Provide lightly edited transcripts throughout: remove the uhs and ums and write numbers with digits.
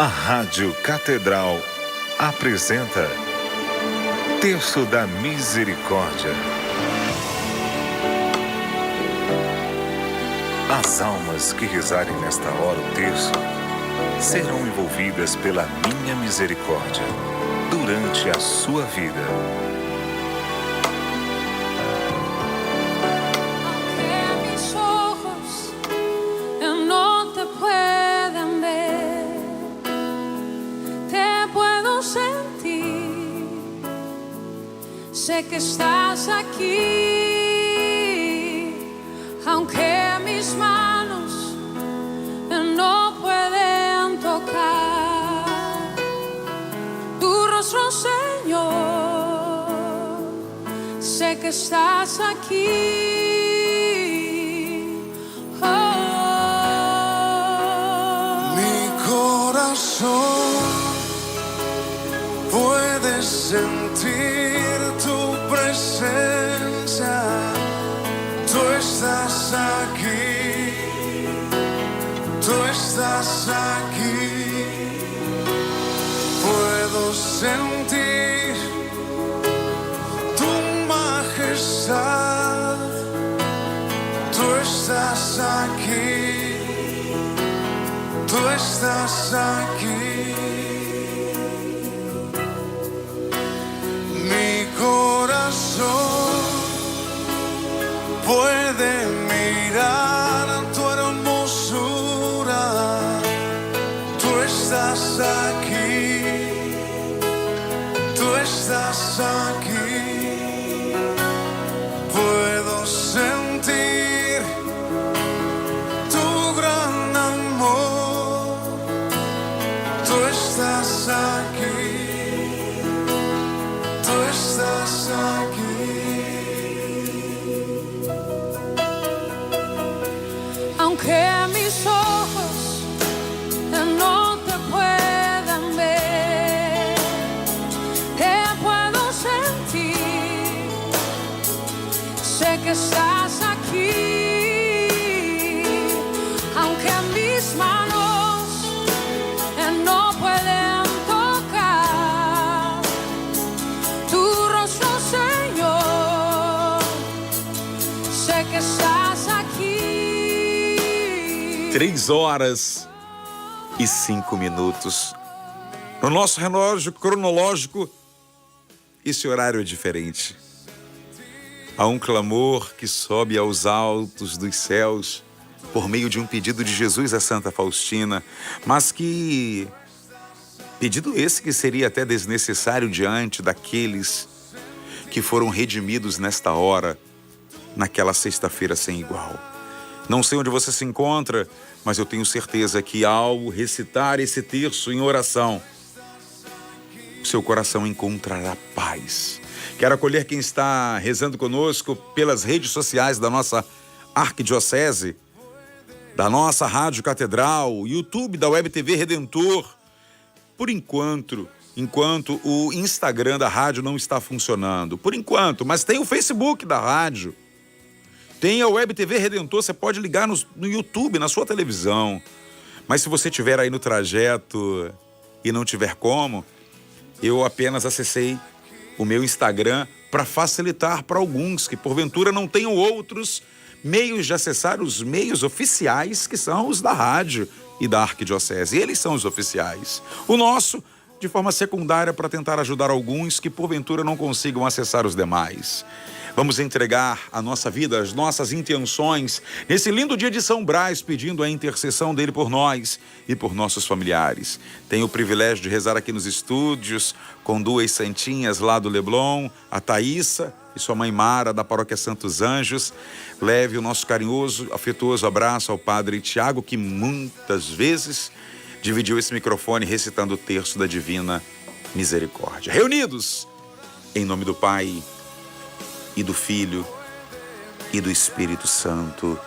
Rádio Catedral apresenta Terço da Misericórdia. As almas que rezarem nesta hora o terço serão envolvidas pela minha misericórdia durante a sua vida. Sé que estás aquí, aunque mis manos no pueden tocar tu rostro, Señor. Sé que estás aquí. Oh. Mi corazón puede sentir tu presencia, tú estás aquí, tú estás aquí. Puedo sentir tu majestad, tú estás aquí, tú estás aquí. Mi corazón puede mirar tu hermosura, tú estás aquí, tú estás aquí. Puedo sentir tu gran amor, tú estás aquí. Estás aquí. Aunque mis ojos no te puedan ver, te puedo sentir. Sé que estás aquí, aunque mis manos no pueden. Que estás aqui. 3h05. No nosso relógio cronológico, esse horário é diferente. Há um clamor que sobe aos altos dos céus por meio de um pedido de Jesus a Santa Faustina, mas que pedido esse que seria até desnecessário diante daqueles que foram redimidos nesta hora, naquela sexta-feira sem igual. Não sei onde você se encontra, mas eu tenho certeza que ao recitar esse terço em oração, o seu coração encontrará paz. Quero acolher quem está rezando conosco pelas redes sociais da nossa Arquidiocese, da nossa Rádio Catedral, YouTube da Web TV Redentor. Por enquanto o Instagram da rádio não está funcionando. Por enquanto, mas tem o Facebook da rádio. Tem a Web TV Redentor, você pode ligar no YouTube, na sua televisão. Mas se você estiver aí no trajeto e não tiver como, eu apenas acessei o meu Instagram para facilitar para alguns que porventura não tenham outros meios de acessar os meios oficiais, que são os da rádio e da Arquidiocese. Eles são os oficiais. O nosso, de forma secundária, para tentar ajudar alguns que porventura não consigam acessar os demais. Vamos entregar a nossa vida, as nossas intenções, nesse lindo dia de São Brás, pedindo a intercessão dele por nós e por nossos familiares. Tenho o privilégio de rezar aqui nos estúdios com duas santinhas lá do Leblon, a Thaísa e sua mãe Mara, da Paróquia Santos Anjos. Leve o nosso carinhoso, afetuoso abraço ao Padre Tiago, que muitas vezes dividiu esse microfone recitando o terço da Divina Misericórdia. Reunidos, em nome do Pai, e do Filho, e do Espírito Santo.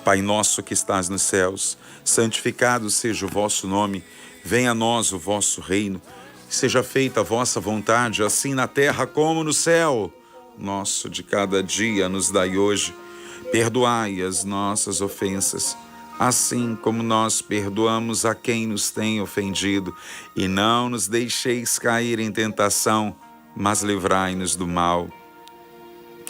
Pai nosso que estás nos céus, santificado seja o vosso nome, venha a nós o vosso reino, seja feita a vossa vontade, assim na terra como no céu. Nosso de cada dia nos dai hoje, perdoai as nossas ofensas, assim como nós perdoamos a quem nos tem ofendido, e não nos deixeis cair em tentação, mas livrai-nos do mal.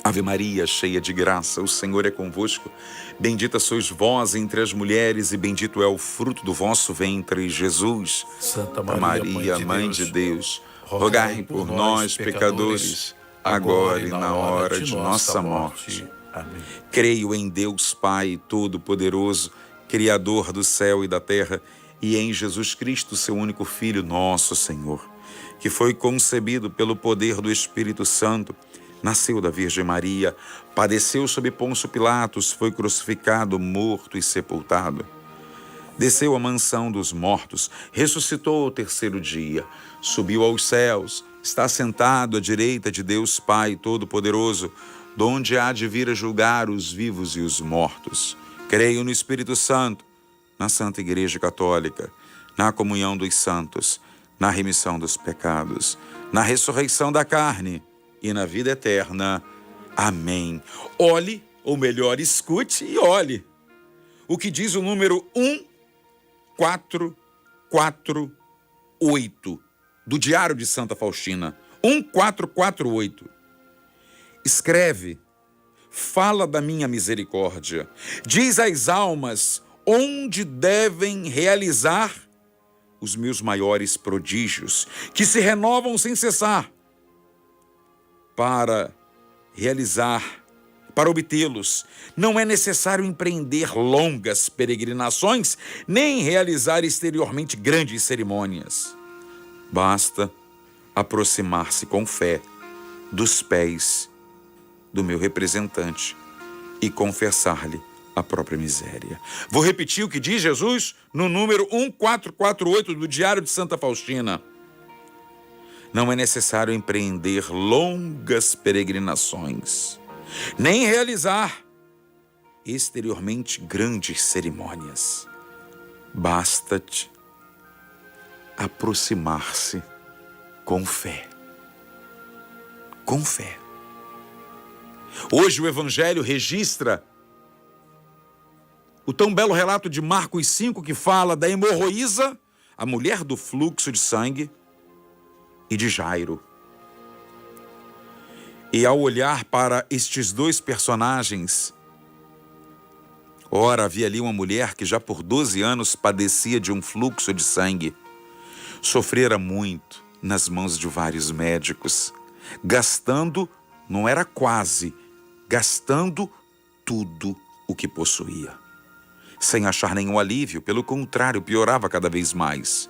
Ave Maria, cheia de graça, o Senhor é convosco. Bendita sois vós entre as mulheres, e bendito é o fruto do vosso ventre, Jesus. Santa Maria, Mãe de Deus, rogai por nós, pecadores, agora e na hora de nossa morte. Amém. Creio em Deus Pai Todo-Poderoso, Criador do céu e da terra, e em Jesus Cristo, seu único Filho, nosso Senhor, que foi concebido pelo poder do Espírito Santo, nasceu da Virgem Maria, padeceu sob Pôncio Pilatos, foi crucificado, morto e sepultado. Desceu à mansão dos mortos, ressuscitou ao terceiro dia, subiu aos céus, está sentado à direita de Deus Pai Todo-Poderoso, donde há de vir a julgar os vivos e os mortos. Creio no Espírito Santo, na Santa Igreja Católica, na comunhão dos santos, na remissão dos pecados, na ressurreição da carne e na vida eterna. Amém. Olhe, ou melhor, escute e olhe o que diz o número 1448 do Diário de Santa Faustina. 1448. Escreve: fala da minha misericórdia. Diz às almas onde devem realizar os meus maiores prodígios, que se renovam sem cessar. Para obtê-los, não é necessário empreender longas peregrinações, nem realizar exteriormente grandes cerimônias. Basta aproximar-se com fé dos pés do meu representante e confessar-lhe a própria miséria. Vou repetir o que diz Jesus no número 1448 do Diário de Santa Faustina. Não é necessário empreender longas peregrinações, nem realizar exteriormente grandes cerimônias. Basta-te aproximar-se com fé. Com fé. Hoje o Evangelho registra o tão belo relato de Marcos 5, que fala da hemorroísa, a mulher do fluxo de sangue, e de Jairo. E ao olhar para estes dois personagens, ora, havia ali uma mulher que já por 12 anos padecia de um fluxo de sangue, sofrera muito nas mãos de vários médicos, gastando, não era quase, gastando tudo o que possuía, sem achar nenhum alívio, pelo contrário, piorava cada vez mais.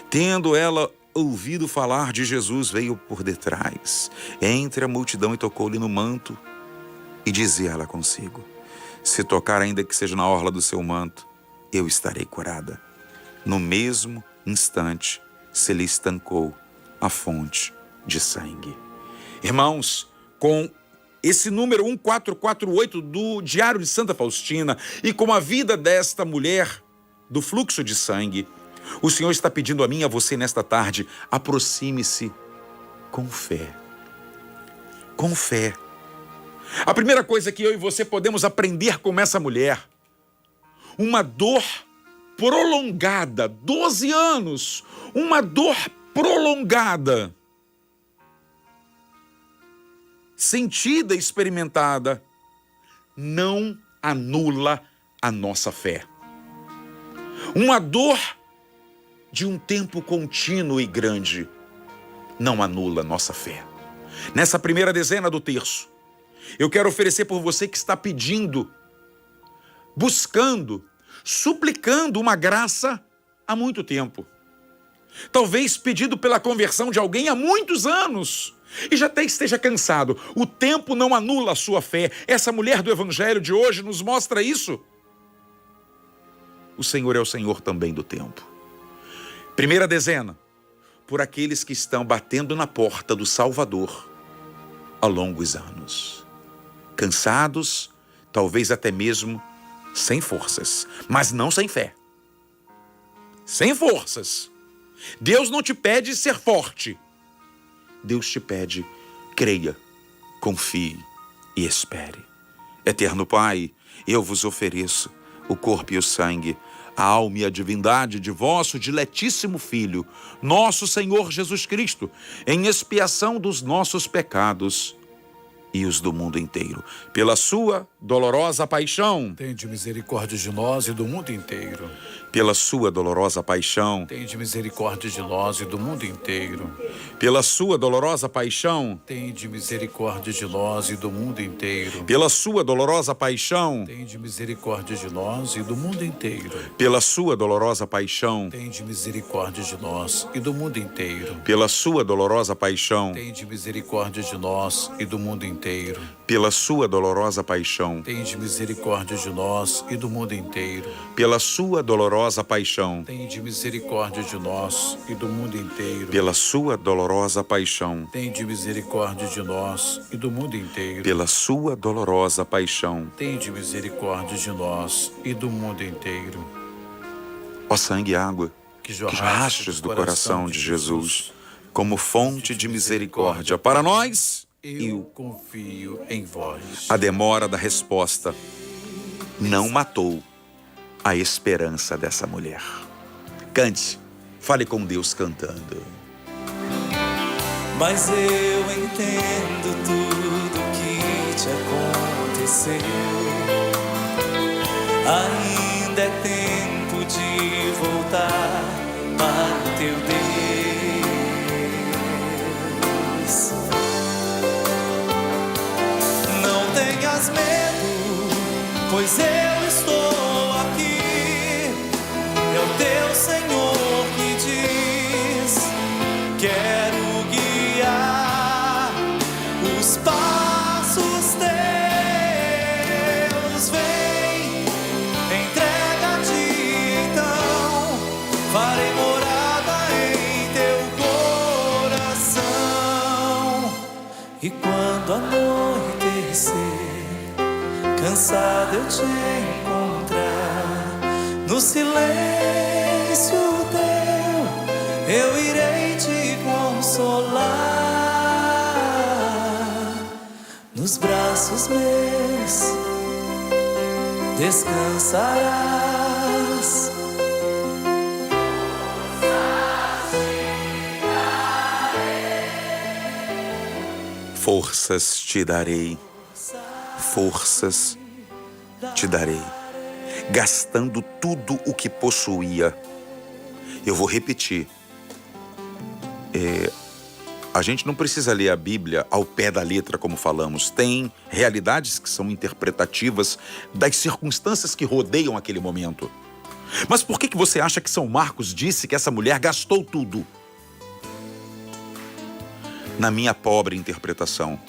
Tendo ela ouvido falar de Jesus, veio por detrás, entre a multidão, e tocou-lhe no manto, e dizia ela consigo: se tocar ainda que seja na orla do seu manto, eu estarei curada. No mesmo instante, se lhe estancou a fonte de sangue. Irmãos, com esse número 1448 do Diário de Santa Faustina e com a vida desta mulher do fluxo de sangue, o Senhor está pedindo a mim e a você nesta tarde: aproxime-se com fé. Com fé. A primeira coisa que eu e você podemos aprender com essa mulher: uma dor prolongada, 12 anos, uma dor prolongada, sentida, experimentada, não anula a nossa fé. Uma dor de um tempo contínuo e grande não anula a nossa fé. Nessa primeira dezena do terço, eu quero oferecer por você que está pedindo, buscando, suplicando uma graça há muito tempo. Talvez pedido pela conversão de alguém há muitos anos e já até esteja cansado. O tempo não anula a sua fé. Essa mulher do Evangelho de hoje nos mostra isso. O Senhor é o Senhor também do tempo. Primeira dezena, por aqueles que estão batendo na porta do Salvador há longos anos. Cansados, talvez até mesmo sem forças, mas não sem fé. Sem forças. Deus não te pede ser forte. Deus te pede: creia, confie e espere. Eterno Pai, eu vos ofereço o corpo e o sangue, a alma e a divindade de vosso diletíssimo Filho, nosso Senhor Jesus Cristo, em expiação dos nossos pecados e os do mundo inteiro. Pela sua dolorosa paixão, Tende misericórdia de nós e do mundo inteiro. pela sua dolorosa paixão, Tende misericórdia de nós e do mundo inteiro. pela sua dolorosa paixão, Tende misericórdia de nós e do mundo inteiro. pela sua dolorosa paixão, Tende misericórdia de nós e do mundo inteiro. pela sua dolorosa paixão, Tende misericórdia de nós e do mundo inteiro. pela sua dolorosa paixão, Tende misericórdia de nós e do mundo inteiro. pela sua dolorosa paixão, Tende misericórdia de nós e do mundo inteiro. pela sua dolorosa paixão, Tende misericórdia de nós e do mundo inteiro. pela sua dolorosa paixão, Tende misericórdia de nós e do mundo inteiro. pela sua dolorosa paixão. Tende misericórdia de nós e do mundo inteiro. Ó sangue e água, Que que jorrastes do coração de Jesus, como fonte de misericórdia para nós, eu confio em vós. a demora da resposta não matou a esperança dessa mulher. Cante, fale com Deus cantando. Mas eu entendo tudo que te aconteceu. Ainda é tempo de voltar para o teu Deus. Não tenhas medo, pois eu estou aqui. É o teu Senhor que diz: quero guiar os passos teus. Vem, entrega-te então, farei morada em teu coração. E quando anoitecer, cansado eu te encontrar, no silêncio teu eu irei te consolar. Nos braços meus descansarás. Forças te darei, forças te darei, gastando tudo o que possuía. Eu vou repetir. A gente não precisa ler a Bíblia ao pé da letra, como falamos. Tem realidades que são interpretativas das circunstâncias que rodeiam aquele momento. Mas por que você acha que São Marcos disse que essa mulher gastou tudo? Na minha pobre interpretação,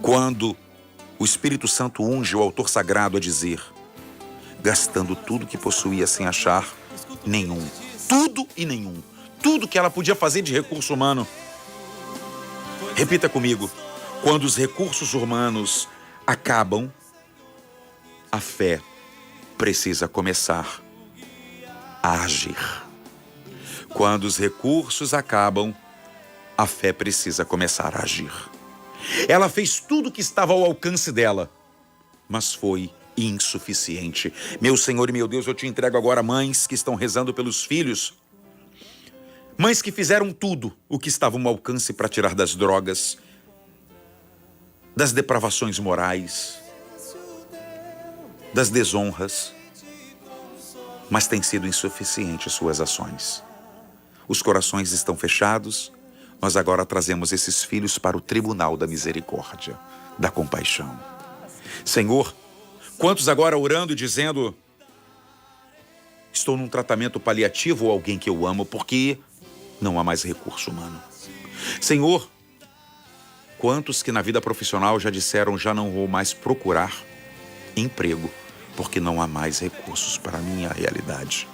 quando o Espírito Santo unge o autor sagrado a dizer: gastando tudo que possuía sem achar nenhum. Tudo e nenhum. Tudo que ela podia fazer de recurso humano. Repita comigo. Quando os recursos humanos acabam, a fé precisa começar a agir. Quando os recursos acabam, a fé precisa começar a agir. Ela fez tudo o que estava ao alcance dela, mas foi insuficiente. Meu Senhor e meu Deus, eu te entrego agora mães que estão rezando pelos filhos. Mães que fizeram tudo o que estava ao alcance para tirar das drogas, das depravações morais, das desonras, mas tem sido insuficiente suas ações. Os corações estão fechados. Nós agora trazemos esses filhos para o tribunal da misericórdia, da compaixão. Senhor, quantos agora orando e dizendo: estou num tratamento paliativo ou alguém que eu amo porque não há mais recurso humano. Senhor, quantos que na vida profissional já disseram: já não vou mais procurar emprego porque não há mais recursos para a minha realidade.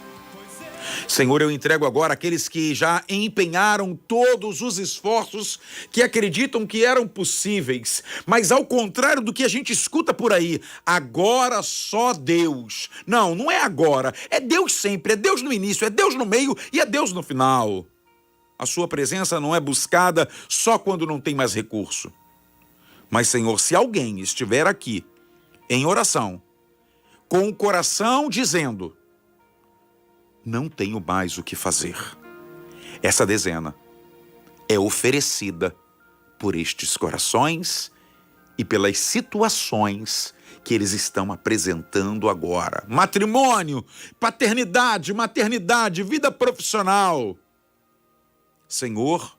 Senhor, eu entrego agora aqueles que já empenharam todos os esforços que acreditam que eram possíveis, mas ao contrário do que a gente escuta por aí, agora só Deus. Não, não é agora, é Deus sempre, é Deus no início, é Deus no meio e é Deus no final. A sua presença não é buscada só quando não tem mais recurso. Mas, Senhor, se alguém estiver aqui em oração, com o coração dizendo: não tenho mais o que fazer. Essa dezena é oferecida por estes corações e pelas situações que eles estão apresentando agora. Matrimônio, paternidade, maternidade, vida profissional. Senhor,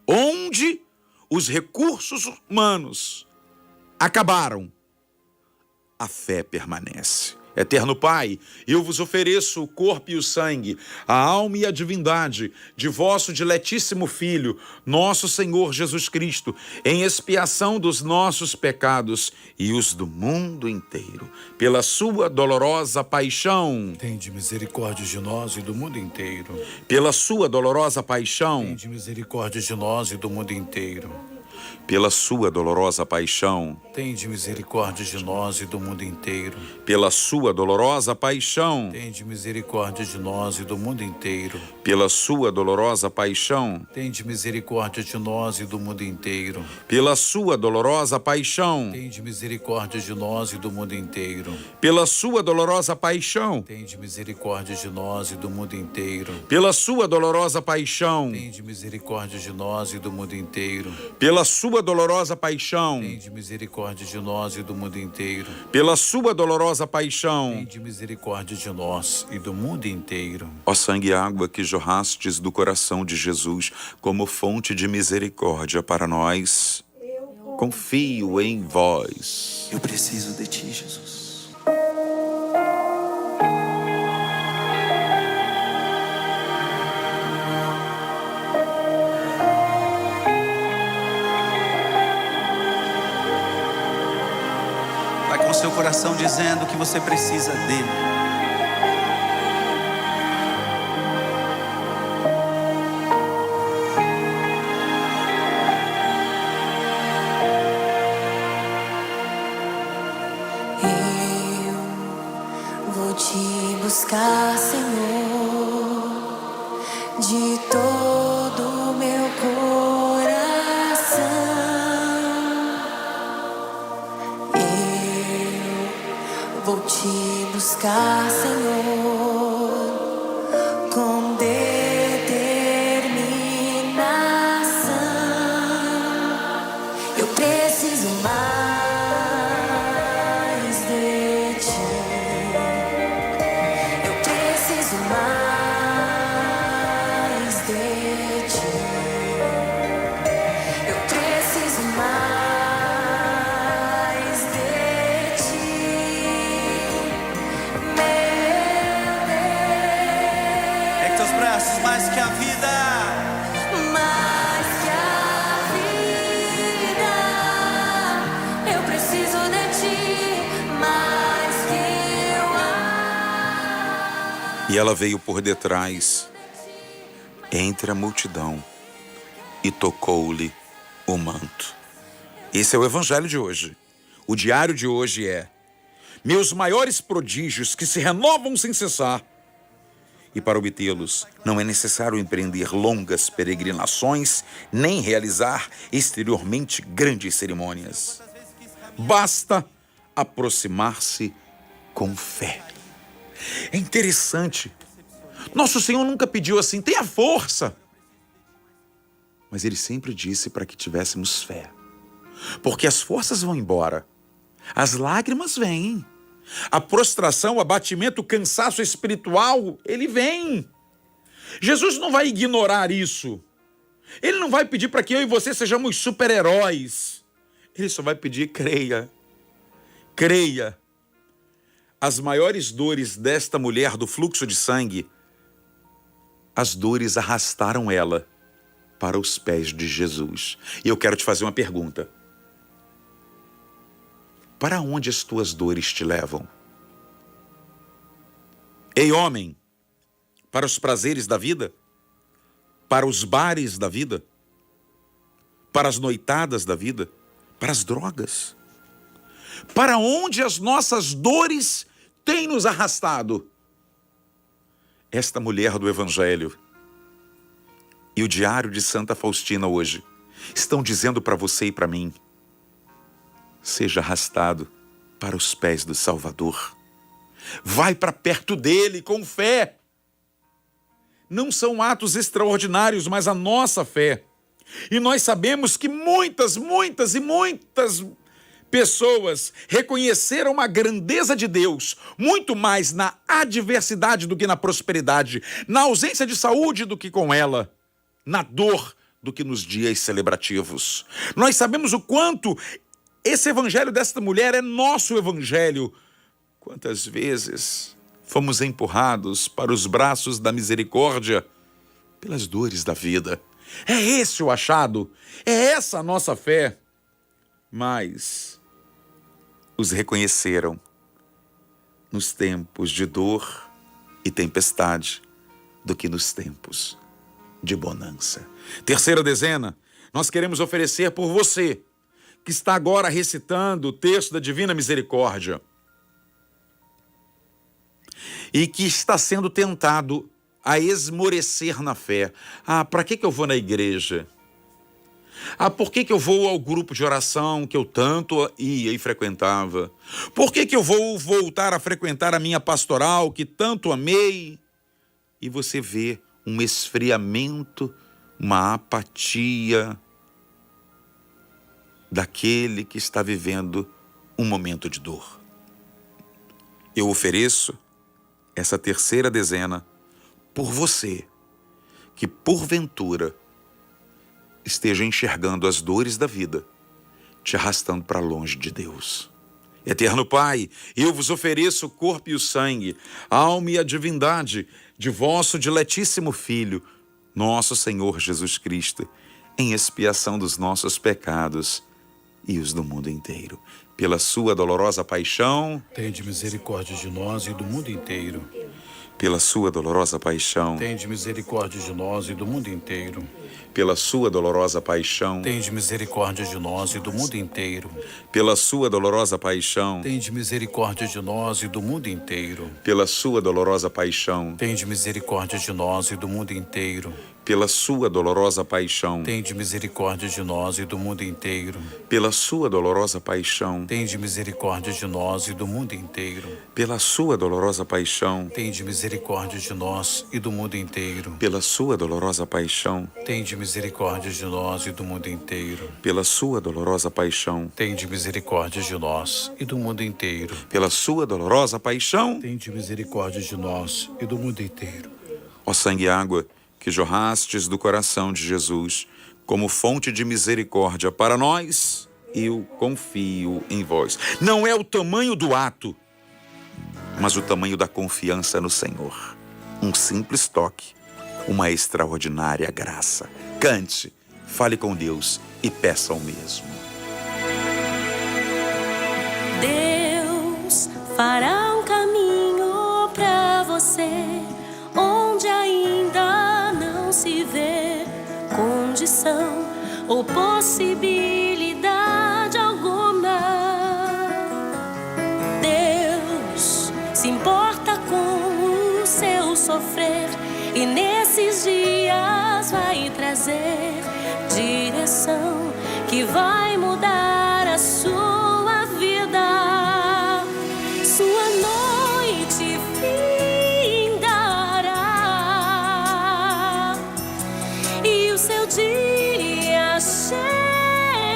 onde os recursos humanos acabaram, a fé permanece. Eterno Pai, eu vos ofereço o corpo e o sangue, a alma e a divindade de vosso diletíssimo Filho, nosso Senhor Jesus Cristo, em expiação dos nossos pecados e os do mundo inteiro, pela sua dolorosa paixão. Tende misericórdia de nós e do mundo inteiro. Pela sua dolorosa paixão. Tende misericórdia de nós e do mundo inteiro. Pela sua dolorosa paixão. Tende misericórdia de nós e do mundo inteiro. Pela sua dolorosa paixão. Tende misericórdia de nós e do mundo inteiro. Pela sua dolorosa paixão. Tende misericórdia de nós e do mundo inteiro. Pela sua dolorosa paixão. Tende misericórdia de nós e do mundo inteiro. Pela sua dolorosa paixão. Tende misericórdia de nós e do mundo inteiro. Pela sua dolorosa paixão. Tende misericórdia de nós e do mundo inteiro. Pela sua dolorosa paixão. Tende misericórdia de nós e do mundo inteiro. Pela sua dolorosa paixão. Tende misericórdia de nós e do mundo inteiro. Ó sangue e água que jorrastes do coração de Jesus como fonte de misericórdia para nós, confio em vós. Eu preciso de ti, Jesus. Vai com seu coração dizendo que você precisa dele. Vou te buscar, Senhor, de todo o meu coração. Eu vou te buscar, Senhor, com determinação. Eu preciso mais de ti. Mais de ti, eu preciso mais de ti, meu Deus. Ergue teus braços, mais que a vida. Mais que a vida, eu preciso de ti, mais que eu amo. E ela veio por detrás, entre a multidão, e tocou-lhe o manto. Esse é o evangelho de hoje. O diário de hoje é: meus maiores prodígios que se renovam sem cessar. E para obtê-los, não é necessário empreender longas peregrinações, nem realizar exteriormente grandes cerimônias. Basta aproximar-se com fé. É interessante. Nosso Senhor nunca pediu assim, tenha força. Mas Ele sempre disse para que tivéssemos fé. Porque as forças vão embora. As lágrimas vêm. A prostração, o abatimento, o cansaço espiritual, ele vem. Jesus não vai ignorar isso. Ele não vai pedir para que eu e você sejamos super-heróis. Ele só vai pedir, creia. Creia. As maiores dores desta mulher do fluxo de sangue, as dores arrastaram ela para os pés de Jesus. E eu quero te fazer uma pergunta. Para onde as tuas dores te levam? Ei, homem, para os prazeres da vida? Para os bares da vida? Para as noitadas da vida? Para as drogas? Para onde as nossas dores têm nos arrastado? Esta mulher do Evangelho e o diário de Santa Faustina hoje estão dizendo para você e para mim: seja arrastado para os pés do Salvador. Vai para perto dele com fé. Não são atos extraordinários, mas a nossa fé. E nós sabemos que muitas pessoas reconheceram a grandeza de Deus muito mais na adversidade do que na prosperidade, na ausência de saúde do que com ela, na dor do que nos dias celebrativos. Nós sabemos o quanto esse evangelho desta mulher é nosso evangelho. Quantas vezes fomos empurrados para os braços da misericórdia pelas dores da vida. É esse o achado, é essa a nossa fé. Mas os reconheceram nos tempos de dor e tempestade do que nos tempos de bonança. Terceira dezena, nós queremos oferecer por você, que está agora recitando o texto da Divina Misericórdia e que está sendo tentado a esmorecer na fé. Para que eu vou na igreja? Por que eu vou ao grupo de oração que eu tanto ia e frequentava? Por que eu vou voltar a frequentar a minha pastoral que tanto amei? E você vê um esfriamento, uma apatia daquele que está vivendo um momento de dor. Eu ofereço essa terceira dezena por você, que porventura esteja enxergando as dores da vida, te arrastando para longe de Deus. Eterno Pai, eu vos ofereço o corpo e o sangue, a alma e a divindade de vosso diletíssimo Filho, nosso Senhor Jesus Cristo, em expiação dos nossos pecados e os do mundo inteiro. Pela sua dolorosa paixão, Tende misericórdia de nós e do mundo inteiro. pela sua dolorosa paixão, Tende misericórdia de nós e do mundo inteiro. pela sua dolorosa paixão, Tende misericórdia de nós e do mundo inteiro. pela sua dolorosa paixão, Tende misericórdia de nós e do mundo inteiro. pela sua dolorosa paixão, Tende misericórdia de nós e do mundo inteiro. pela sua dolorosa paixão, Tende misericórdia de nós e do mundo inteiro. pela sua dolorosa paixão, Tende misericórdia de nós e do mundo inteiro. pela sua dolorosa paixão, Tende misericórdia de nós e do mundo inteiro. pela sua dolorosa paixão, Tende misericórdia de nós e do mundo inteiro. pela sua dolorosa paixão, Tende misericórdia de nós e do mundo inteiro. pela sua dolorosa paixão, Tende misericórdia de nós e do mundo inteiro. ó sangue e água que jorrastes do coração de Jesus como fonte de misericórdia para nós, eu confio em vós. Não é o tamanho do ato, mas o tamanho da confiança no Senhor. Um simples toque, uma extraordinária graça. Cante, fale com Deus e peça o mesmo. Deus fará um caminho pra você onde ainda não se vê condição ou possibilidade alguma. Deus se importa com o seu sofrer e nesses dias vai trazer direção que vai mudar a sua vida. Sua noite findará e o seu dia chegará.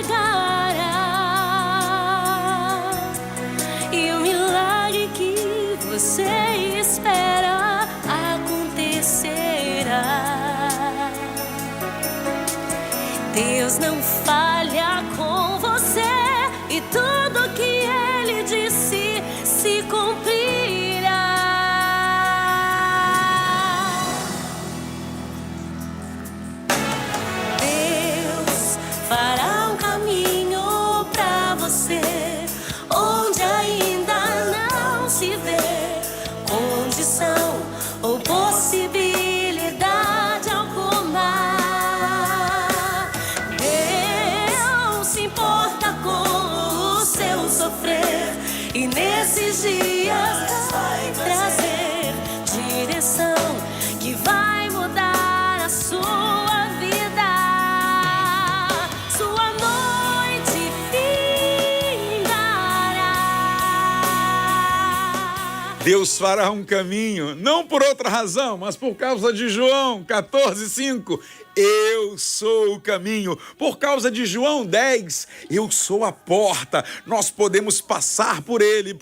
Deus fará um caminho, não por outra razão, mas por causa de João 14:5. Eu sou o caminho. Por causa de João 10, eu sou a porta. Nós podemos passar por ele,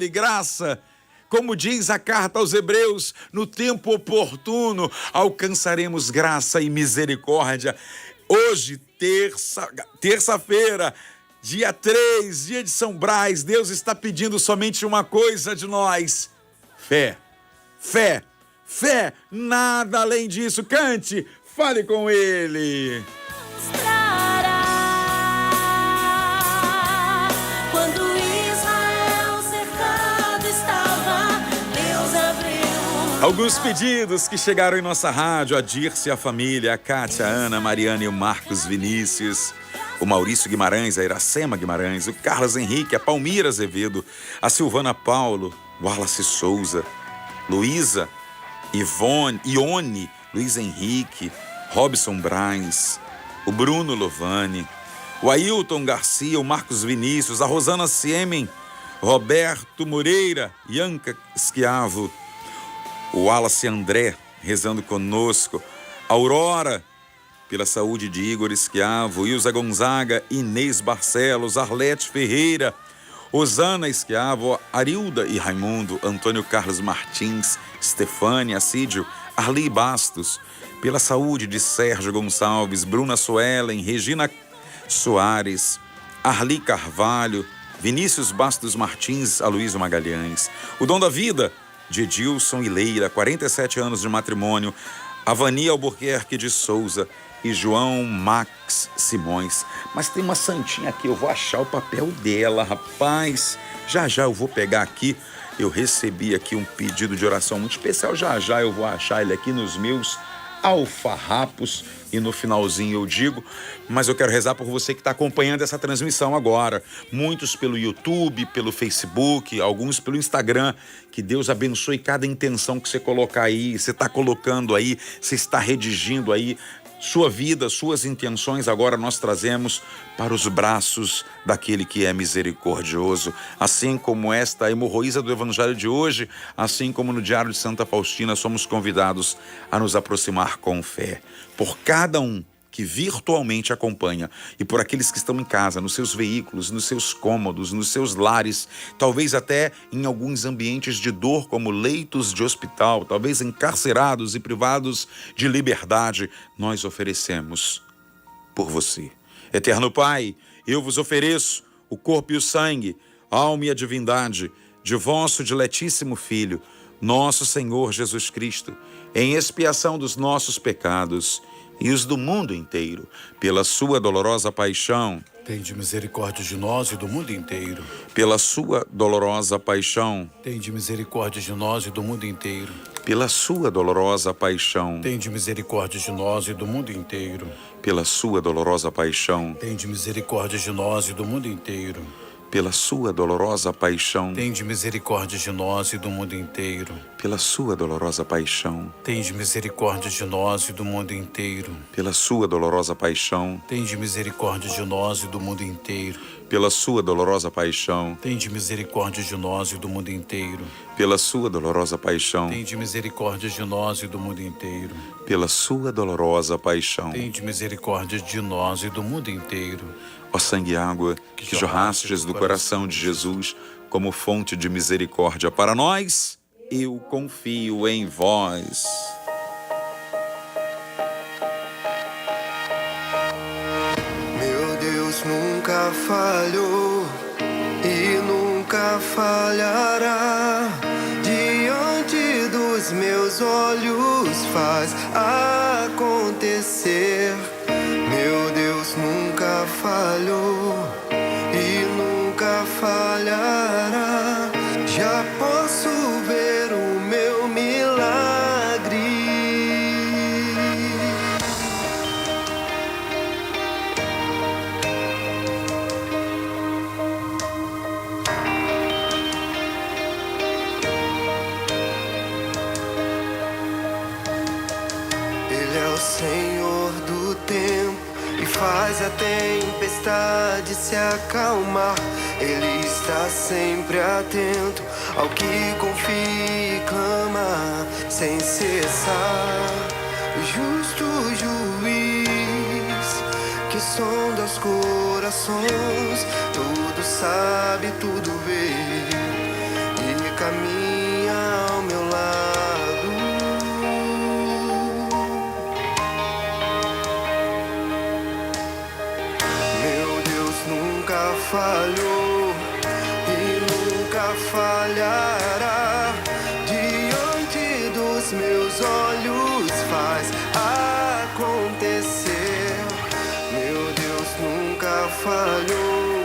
graça. Como diz a carta aos Hebreus, no tempo oportuno alcançaremos graça e misericórdia. Hoje, terça-feira, dia 3, dia de São Brás, Deus está pedindo somente uma coisa de nós: fé, fé, fé, nada além disso. Cante, fale com Ele. Quando Israel cercado estava, Deus abriu. Alguns pedidos que chegaram em nossa rádio: a Dirce, a família, a Kátia, a Ana, a Mariana e o Marcos Vinícius, o Maurício Guimarães, a Iracema Guimarães, o Carlos Henrique, a Palmira Azevedo, a Silvana Paulo, o Wallace Souza, Luísa, Ione, Luiz Henrique, Robson Braz, o Bruno Lovani, o Ailton Garcia, o Marcos Vinícius, a Rosana Siemen, Roberto Moreira, Ianca Esquiavo, o Wallace André rezando conosco, Aurora, pela saúde de Igor Esquiavo, Ilza Gonzaga, Inês Barcelos, Arlete Ferreira, Osana Esquiavo, Arilda e Raimundo, Antônio Carlos Martins, Stefânia Assídio, Arli Bastos, pela saúde de Sérgio Gonçalves, Bruna Suelen, Regina Soares, Arli Carvalho, Vinícius Bastos Martins, Aloysio Magalhães, o Dom da Vida, de Edilson e Leila, 47 anos de matrimônio, Avani Albuquerque de Souza e João Max Simões. Mas tem uma santinha aqui, eu vou achar o papel dela, rapaz. Já eu vou pegar aqui. Eu recebi aqui um pedido de oração muito especial. Já eu vou achar ele aqui nos meus alfarrapos e no finalzinho eu digo, mas eu quero rezar por você que está acompanhando essa transmissão agora. Muitos pelo YouTube, pelo Facebook, alguns pelo Instagram. Que Deus abençoe cada intenção que você colocar aí, você está colocando aí, você está redigindo aí. Sua vida, suas intenções, agora nós trazemos para os braços daquele que é misericordioso. Assim como esta hemorroísa do Evangelho de hoje, assim como no Diário de Santa Faustina, somos convidados a nos aproximar com fé. Por cada um que virtualmente acompanha e por aqueles que estão em casa, nos seus veículos, nos seus cômodos, nos seus lares, talvez até em alguns ambientes de dor, como leitos de hospital, talvez encarcerados e privados de liberdade, nós oferecemos por você. Eterno Pai, eu vos ofereço o corpo e o sangue, a alma e a divindade de vosso diletíssimo Filho, nosso Senhor Jesus Cristo, em expiação dos nossos pecados e os do mundo inteiro, pela sua dolorosa paixão. Tende misericórdia de nós e do mundo inteiro. Pela sua dolorosa paixão. Tende misericórdia de nós e do mundo inteiro. Pela sua dolorosa paixão. Tende misericórdia de nós e do mundo inteiro. Pela sua dolorosa paixão. Tende misericórdia de nós e do mundo inteiro. Pela sua dolorosa paixão. Tende misericórdia de nós e do mundo inteiro. Pela sua dolorosa paixão. Tende misericórdia de nós e do mundo inteiro. Pela sua dolorosa paixão. Tende misericórdia de nós e do mundo inteiro. Pela sua dolorosa paixão. Tende misericórdia de nós e do mundo inteiro. Pela sua dolorosa paixão. Tende misericórdia de nós e do mundo inteiro. Pela sua dolorosa paixão. Tende misericórdia de nós e do mundo inteiro. Ó sangue e água que jorrastes do coração de Jesus como fonte de misericórdia para nós, eu confio em vós. Meu Deus nunca falhou e nunca falhará. Diante dos meus olhos faz acontecer. Meu Deus nunca falhou e nunca falhará. Já posso ver o meu milagre. Ele é o Senhor do tempo e faz a tempestade se acalmar. Ele está sempre atento ao que confia e clama sem cessar. Justo juiz que sonda os corações, tudo sabe, tudo vê e caminha ao meu lado. Meu Deus nunca falhou e nunca falhará. Diante dos meus olhos faz acontecer. Meu Deus nunca falhou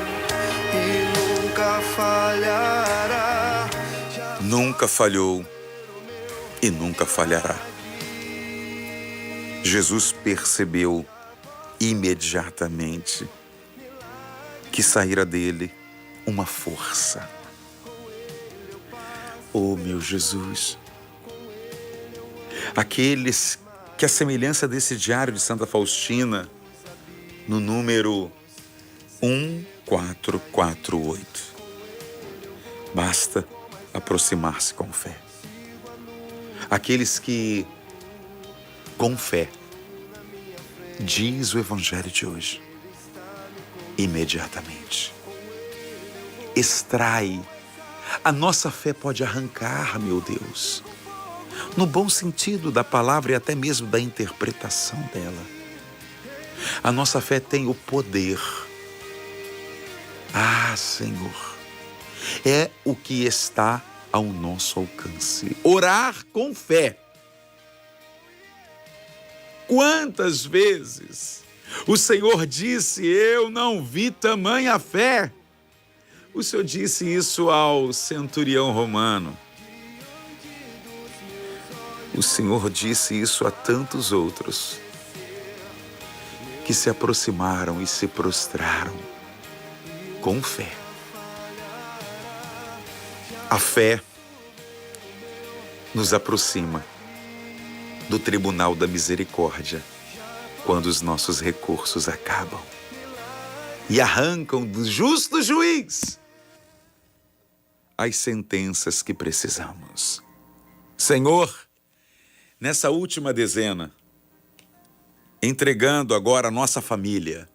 e nunca falhará. Nunca falhou e nunca falhará. Jesus percebeu imediatamente que saíra dele uma força. Oh, meu Jesus! Aqueles que, a semelhança desse diário de Santa Faustina, no número 1448, basta aproximar-se com fé. Aqueles que, com fé, diz o Evangelho de hoje, imediatamente extrai. A nossa fé pode arrancar, meu Deus, no bom sentido da palavra e até mesmo da interpretação dela. A nossa fé tem o poder. Ah, Senhor, é o que está ao nosso alcance. Orar com fé. Quantas vezes o Senhor disse: eu não vi tamanha fé. O Senhor disse isso ao centurião romano. O Senhor disse isso a tantos outros que se aproximaram e se prostraram com fé. A fé nos aproxima do tribunal da misericórdia quando os nossos recursos acabam e arrancam do justo juiz as sentenças que precisamos. Senhor, nessa última dezena, entregando agora a nossa família,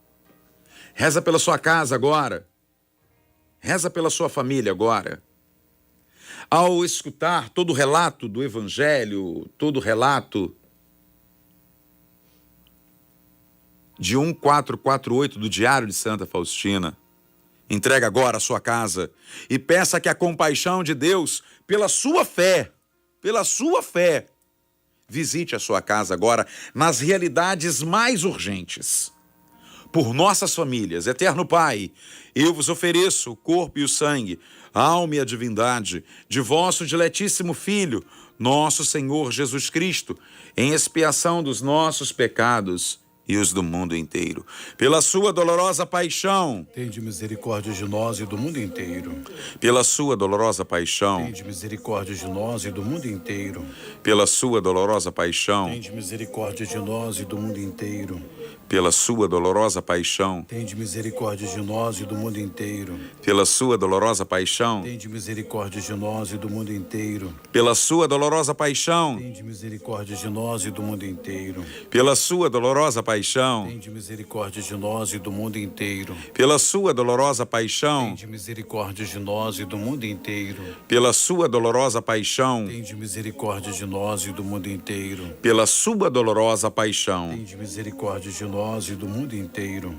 reza pela sua casa agora, reza pela sua família agora. Ao escutar todo o relato do Evangelho, todo o relato de 1448 do Diário de Santa Faustina, entrega agora a sua casa e peça que a compaixão de Deus, pela sua fé, visite a sua casa agora nas realidades mais urgentes. Por nossas famílias, Eterno Pai, eu vos ofereço o corpo e o sangue, a alma e a divindade de vosso diletíssimo Filho, nosso Senhor Jesus Cristo, em expiação dos nossos pecados e os do mundo inteiro. Pela sua dolorosa paixão, Tende misericórdia de nós e do mundo inteiro. pela sua dolorosa paixão, Tende misericórdia de nós e do mundo inteiro. pela sua dolorosa paixão, Tende misericórdia de nós e do mundo inteiro. pela sua dolorosa paixão, Tende misericórdia de nós e do mundo inteiro. pela sua dolorosa paixão, Tende misericórdia de nós e do mundo inteiro. pela sua dolorosa paixão, Tende misericórdia de nós e do mundo inteiro. pela sua dolorosa paixão, Tende misericórdia de nós e do mundo inteiro. pela sua dolorosa paixão, Tende misericórdia de nós e do mundo inteiro. pela sua dolorosa paixão, Tende misericórdia de nós e do mundo inteiro. pela sua dolorosa paixão. Tende misericórdia de nós e do mundo inteiro.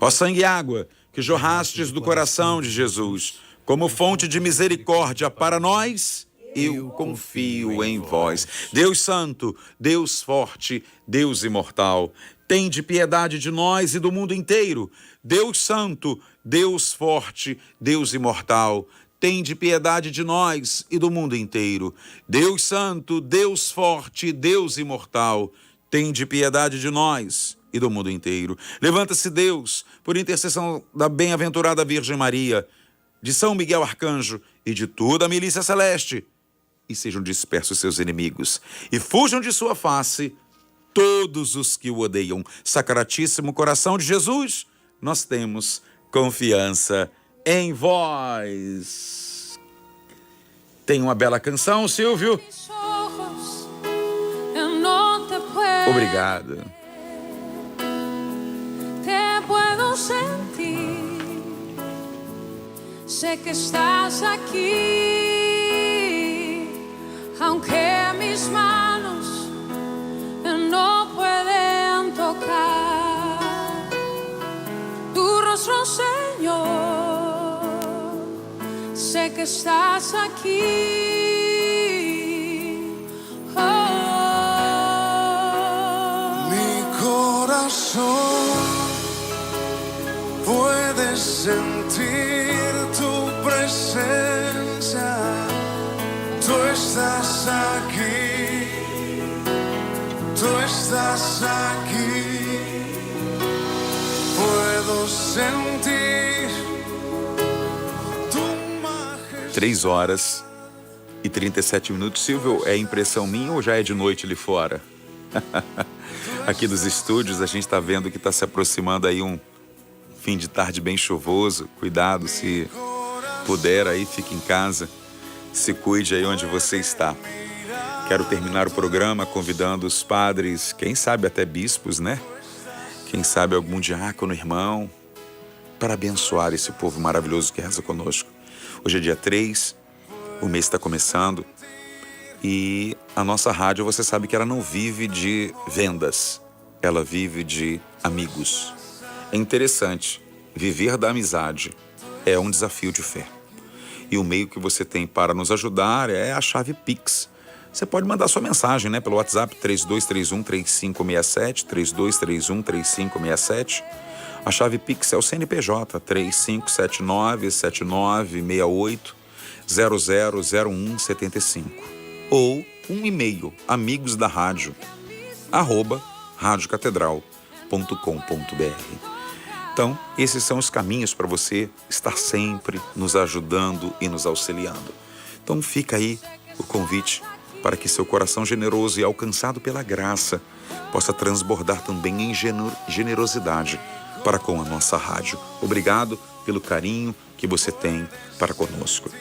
Ó sangue e água que jorrastes do coração de Jesus, como fonte de misericórdia para nós, eu confio em vós. Deus Santo, Deus Forte, Deus Imortal, tende piedade de nós e do mundo inteiro. Deus Santo, Deus Forte, Deus Imortal, tende piedade de nós e do mundo inteiro. Deus Santo, Deus Forte, Deus Imortal, tende piedade de nós e do mundo inteiro. Levanta-se Deus, por intercessão da bem-aventurada Virgem Maria, de São Miguel Arcanjo e de toda a milícia celeste, e sejam dispersos seus inimigos, e fujam de sua face todos os que o odeiam. Sacratíssimo coração de Jesus, nós temos confiança em voz. Tem uma bela canção, Silvio. Mis ojos, eu no te puedo. Obrigado. Te puedo sentir. Sé que estás aquí, aunque mis manos no pueden tocar tu rostro, Señor. Sé que estás aquí. Oh. Mi corazón puede sentir tu presencia. Tú estás aquí. Tú estás aquí. Puedo sentir tu majestad. 3h37. Silvio, é impressão minha ou já é de noite ali fora? Aqui dos estúdios a gente está vendo que está se aproximando aí um fim de tarde bem chuvoso. Cuidado, se puder aí, fique em casa. Se cuide aí onde você está. Quero terminar o programa convidando os padres, quem sabe até bispos, né? Quem sabe algum diácono, irmão, para abençoar esse povo maravilhoso que reza conosco. Hoje é dia 3, o mês está começando e a nossa rádio, você sabe que ela não vive de vendas, ela vive de amigos. É interessante, viver da amizade é um desafio de fé. E o meio que você tem para nos ajudar é a chave Pix. Você pode mandar sua mensagem, né, pelo WhatsApp 3231-3567, 3231-3567. A chave Pix é o CNPJ 3579-7968-000175. Ou um e-mail, amigosdaradio@radiocatedral.com.br. Então, esses são os caminhos para você estar sempre nos ajudando e nos auxiliando. Então, fica aí o convite para que seu coração generoso e alcançado pela graça possa transbordar também em generosidade para com a nossa rádio. Obrigado pelo carinho que você tem para conosco.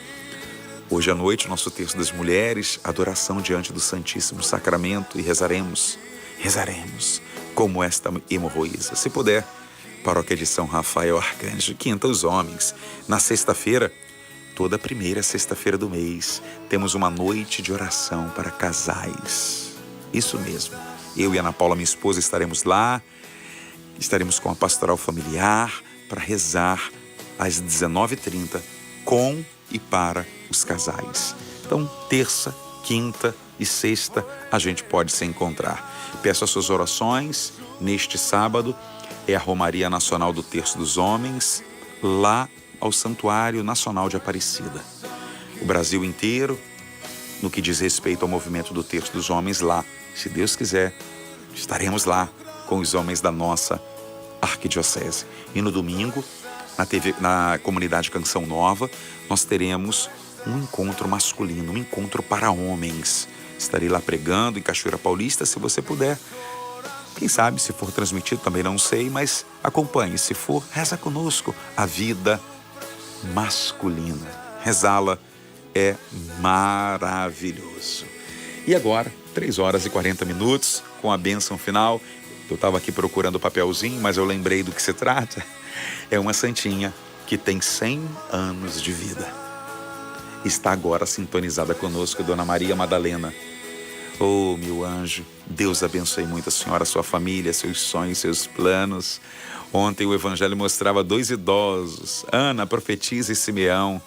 Hoje à noite, nosso Terço das Mulheres, adoração diante do Santíssimo Sacramento, e rezaremos como esta hemorroísa. Se puder, Paróquia de São Rafael Arcanjo, Quinta os Homens. Na sexta-feira, toda primeira sexta-feira do mês, temos uma noite de oração para casais. Isso mesmo. Eu e Ana Paula, minha esposa, estaremos lá. Estaremos com a pastoral familiar para rezar às 19h30 com e para os casais. Então, terça, quinta e sexta, a gente pode se encontrar. Peço as suas orações. Neste sábado é a Romaria Nacional do Terço dos Homens, lá ao Santuário Nacional de Aparecida. O Brasil inteiro, no que diz respeito ao movimento do Terço dos Homens, lá, se Deus quiser, estaremos lá com os homens da nossa arquidiocese. E no domingo, na comunidade Canção Nova, nós teremos um encontro masculino, um encontro para homens. Estarei lá pregando em Cachoeira Paulista, se você puder. Quem sabe, se for transmitido, também não sei, mas acompanhe. Se for, reza conosco. A vida masculina. Rezá-la é maravilhoso. E agora, 3h40, com a bênção final. Eu estava aqui procurando o papelzinho, mas eu lembrei do que se trata. É uma santinha que tem 100 anos de vida. Está agora sintonizada conosco, Dona Maria Madalena. Oh, meu anjo, Deus abençoe muito a senhora, a sua família, seus sonhos, seus planos. Ontem o Evangelho mostrava 2 idosos, Ana, profetisa, e Simeão,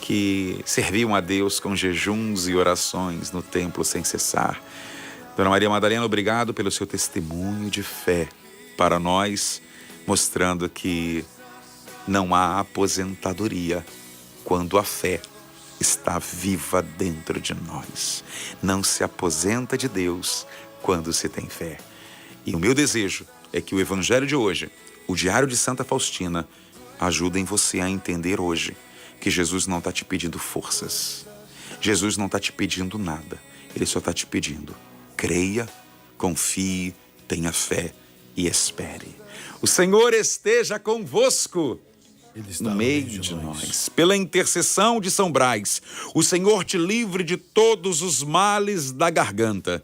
que serviam a Deus com jejuns e orações no templo sem cessar. Dona Maria Madalena, obrigado pelo seu testemunho de fé para nós, mostrando que não há aposentadoria quando a fé está viva dentro de nós. Não se aposenta de Deus quando se tem fé. E o meu desejo é que o Evangelho de hoje, o Diário de Santa Faustina, ajudem você a entender hoje que Jesus não está te pedindo forças. Jesus não está te pedindo nada. Ele só está te pedindo: creia, confie, tenha fé e espere. O Senhor esteja convosco. Ele está no meio de nós. Pela intercessão de São Brás, o Senhor te livre de todos os males da garganta.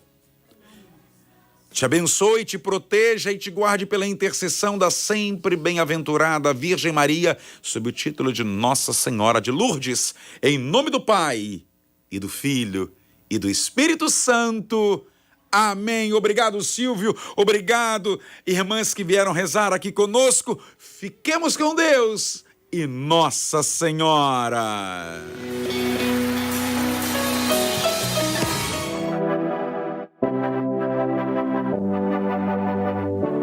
Te abençoe, te proteja e te guarde pela intercessão da sempre bem-aventurada Virgem Maria, sob o título de Nossa Senhora de Lourdes, em nome do Pai, e do Filho, e do Espírito Santo. Amém. Obrigado, Silvio. Obrigado, irmãs que vieram rezar aqui conosco. Fiquemos com Deus e Nossa Senhora.